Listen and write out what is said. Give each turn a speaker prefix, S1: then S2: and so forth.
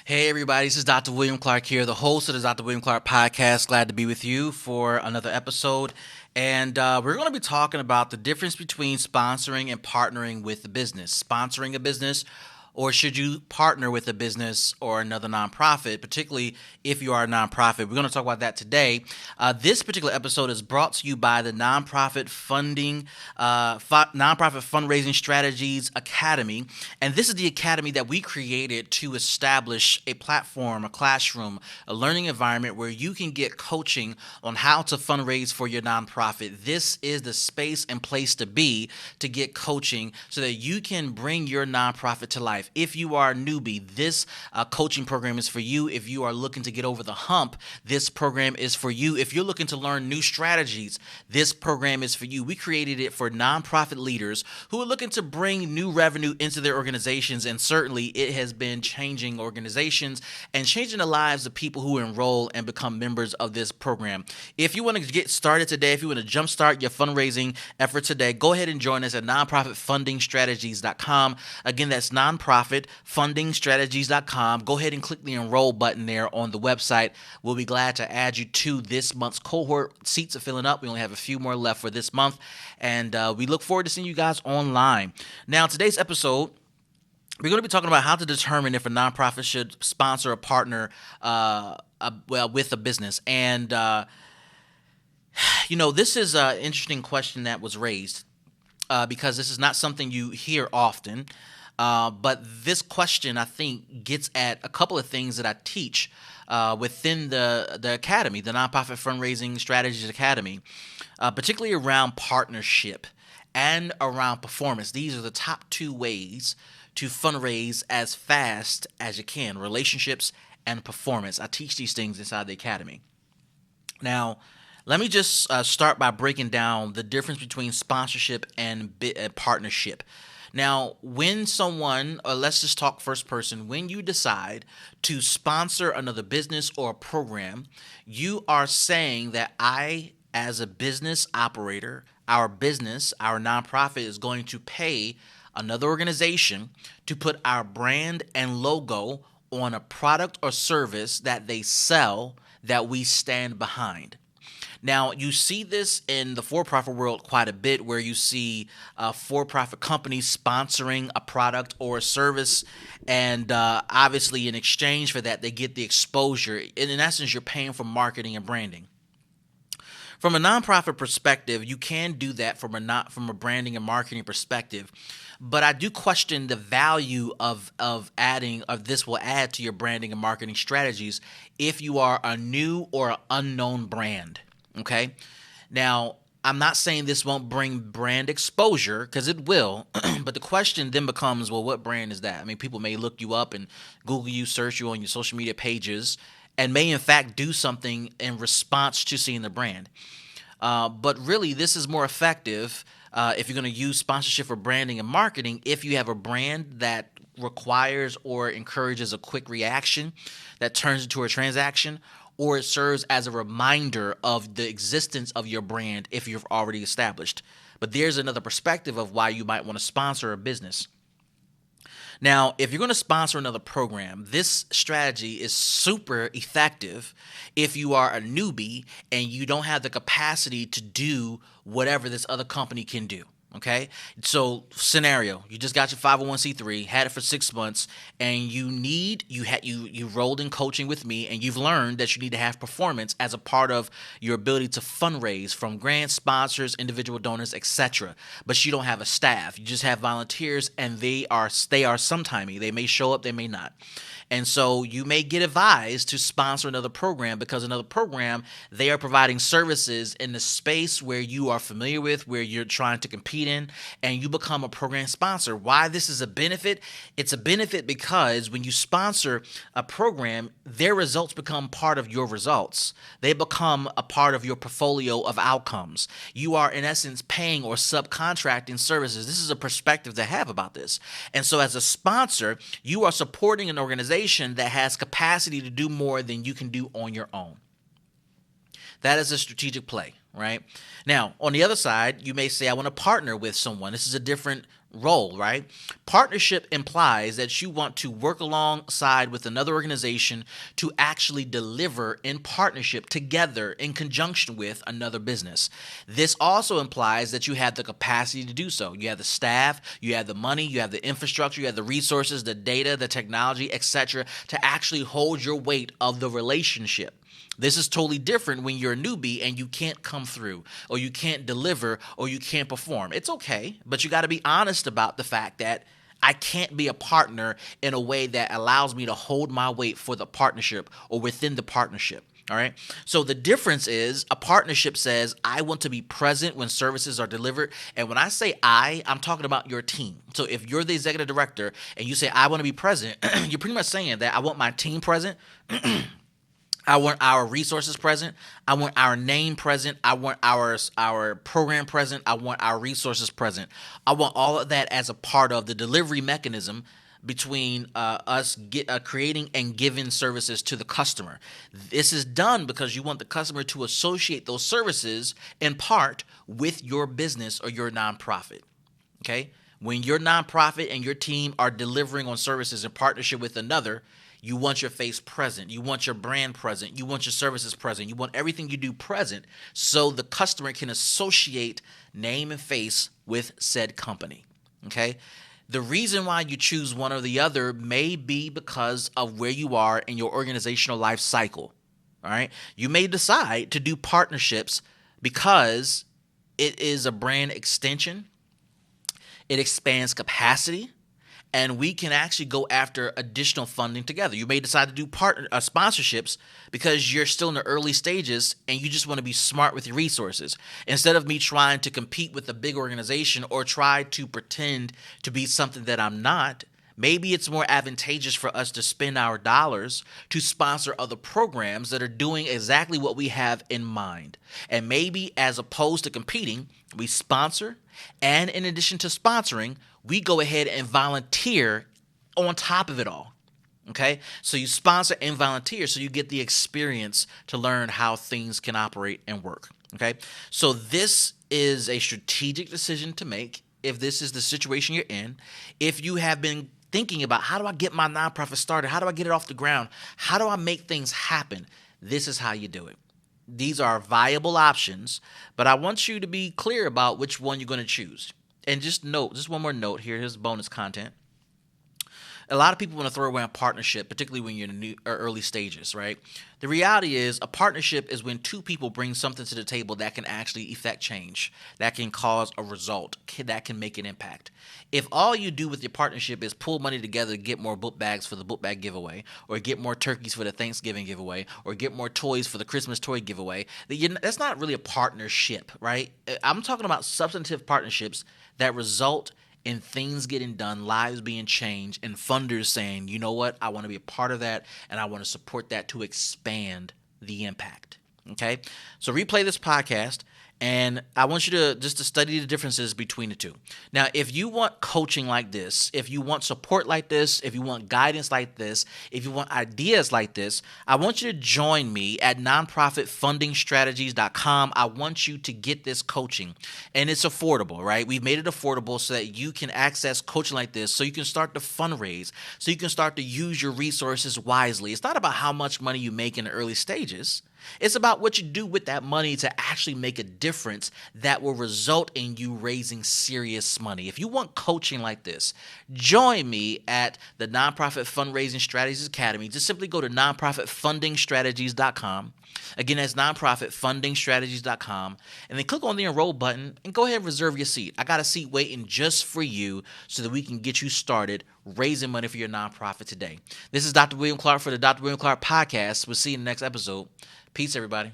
S1: Hey everybody, this is Dr. William Clark here, the host of the Dr. William Clark podcast. Glad to be with you for another episode. And we're going to be talking about the difference between sponsoring and partnering with a business. Sponsoring a business, or should you partner with a business or another nonprofit, particularly if you are a nonprofit? We're going to talk about that today. This particular episode is brought to you by the Nonprofit Fundraising Strategies Academy. And this is the academy that we created to establish a platform, a classroom, a learning environment where you can get coaching on how to fundraise for your nonprofit. This is the space and place to be to get coaching so that you can bring your nonprofit to life. If you are a newbie, this coaching program is for you. If you are looking to get over the hump, this program is for you. If you're looking to learn new strategies, this program is for you. We created it for nonprofit leaders who are looking to bring new revenue into their organizations, and certainly it has been changing organizations and changing the lives of people who enroll and become members of this program. If you want to get started today, if you want to jumpstart your fundraising effort today, go ahead and join us at nonprofitfundingstrategies.com. Again, that's nonprofitfundingstrategies.com. Go ahead and click the enroll button there on the website. We'll be glad to add you to this month's cohort. Seats are filling up. We only have a few more left for this month, and we look forward to seeing you guys online. Now, today's episode, we're going to be talking about how to determine if a nonprofit should sponsor a partner with a business. And, this is an interesting question that was raised because this is not something you hear often. But this question, I think, gets at a couple of things that I teach within the academy, the Nonprofit Fundraising Strategies Academy, particularly around partnership and around performance. These are the top two ways to fundraise as fast as you can: relationships and performance. I teach these things inside the academy. Now, let me just start by breaking down the difference between sponsorship and partnership. Now, when someone, or let's just talk first person, when you decide to sponsor another business or a program, you are saying that I, as a business operator, our business, our nonprofit is going to pay another organization to put our brand and logo on a product or service that they sell that we stand behind. Now, you see this in the for-profit world quite a bit, where you see for-profit companies sponsoring a product or a service, and obviously in exchange for that, they get the exposure. In essence, you're paying for marketing and branding. From a nonprofit perspective, you can do that from a branding and marketing perspective, but I do question the value of this will add to your branding and marketing strategies if you are a new or unknown brand. Okay. Now, I'm not saying this won't bring brand exposure, because it will, but the question then becomes, well, what brand is that? I mean, people may look you up and Google you, search you on your social media pages, and may in fact do something in response to seeing the brand. But really, this is more effective if you're going to use sponsorship for branding and marketing if you have a brand that requires or encourages a quick reaction that turns into a transaction, or it serves as a reminder of the existence of your brand if you've already established. But there's another perspective of why you might want to sponsor a business. Now, if you're going to sponsor another program, this strategy is super effective if you are a newbie and you don't have the capacity to do whatever this other company can do. Okay, so scenario: you just got your 501c3, had it for 6 months, and you rolled in coaching with me, and you've learned that you need to have performance as a part of your ability to fundraise from grants, sponsors, individual donors, etc. But you don't have a staff; you just have volunteers, and they are sometimey. They may show up, they may not. And so you may get advised to sponsor another program, because another program, they are providing services in the space where you are familiar with, where you're trying to compete in, and you become a program sponsor. Why this is a benefit? It's a benefit because when you sponsor a program, their results become part of your results. They become a part of your portfolio of outcomes. You are, in essence, paying or subcontracting services. This is a perspective to have about this. And so as a sponsor, you are supporting an organization that has capacity to do more than you can do on your own. That is a strategic play, right? Now, on the other side, you may say, I want to partner with someone. This is a different role, right? Partnership implies that you want to work alongside with another organization to actually deliver in partnership together in conjunction with another business. This also implies that you have the capacity to do so. You have the staff, you have the money, you have the infrastructure, you have the resources, the data, the technology, etc., to actually hold your weight of the relationship. This is totally different when you're a newbie and you can't come through, or you can't deliver, or you can't perform. It's okay, but you got to be honest about the fact that I can't be a partner in a way that allows me to hold my weight for the partnership or within the partnership. All right. So the difference is a partnership says, I want to be present when services are delivered. And when I say I'm talking about your team. So if you're the executive director and you say, I want to be present, you're pretty much saying that I want my team present. I want our resources present. I want our name present. I want our program present. I want our resources present. I want all of that as a part of the delivery mechanism between us creating and giving services to the customer. This is done because you want the customer to associate those services in part with your business or your nonprofit. Okay? When your nonprofit and your team are delivering on services in partnership with another, you want your face present. You want your brand present. You want your services present. You want everything you do present so the customer can associate name and face with said company. Okay? The reason why you choose one or the other may be because of where you are in your organizational life cycle. All right? You may decide to do partnerships because it is a brand extension. It expands capacity. And we can actually go after additional funding together. You may decide to do sponsorships because you're still in the early stages and you just want to be smart with your resources. Instead of me trying to compete with a big organization or try to pretend to be something that I'm not, maybe it's more advantageous for us to spend our dollars to sponsor other programs that are doing exactly what we have in mind. And maybe as opposed to competing, we sponsor, and in addition to sponsoring, we go ahead and volunteer on top of it all. Okay? So you sponsor and volunteer so you get the experience to learn how things can operate and work. Okay? So this is a strategic decision to make if this is the situation you're in. If you have been thinking about how do I get my nonprofit started? How do I get it off the ground? How do I make things happen? This is how you do it. These are viable options, but I want you to be clear about which one you're going to choose. And just one more note here. Here's bonus content. A lot of people want to throw around partnership, particularly when you're in the early stages, right? The reality is a partnership is when two people bring something to the table that can actually effect change, that can cause a result, that can make an impact. If all you do with your partnership is pull money together to get more book bags for the book bag giveaway, or get more turkeys for the Thanksgiving giveaway, or get more toys for the Christmas toy giveaway, that's not really a partnership, right? I'm talking about substantive partnerships that result in things getting done, lives being changed, and funders saying, you know what, I want to be a part of that, and I want to support that to expand the impact. Okay? So replay this podcast, and I want you to study the differences between the two. Now, if you want coaching like this, if you want support like this, if you want guidance like this, if you want ideas like this, I want you to join me at nonprofitfundingstrategies.com. I want you to get this coaching, and it's affordable, right? We've made it affordable so that you can access coaching like this, so you can start to fundraise, so you can start to use your resources wisely. It's not about how much money you make in the early stages. It's about what you do with that money to actually make a difference that will result in you raising serious money. If you want coaching like this, join me at the Nonprofit Fundraising Strategies Academy. Just simply go to nonprofitfundingstrategies.com. Again, that's nonprofitfundingstrategies.com. And then click on the enroll button and go ahead and reserve your seat. I got a seat waiting just for you so that we can get you started raising money for your nonprofit today. This is Dr. William Clark for the Dr. William Clark Podcast. We'll see you in the next episode. Peace, everybody.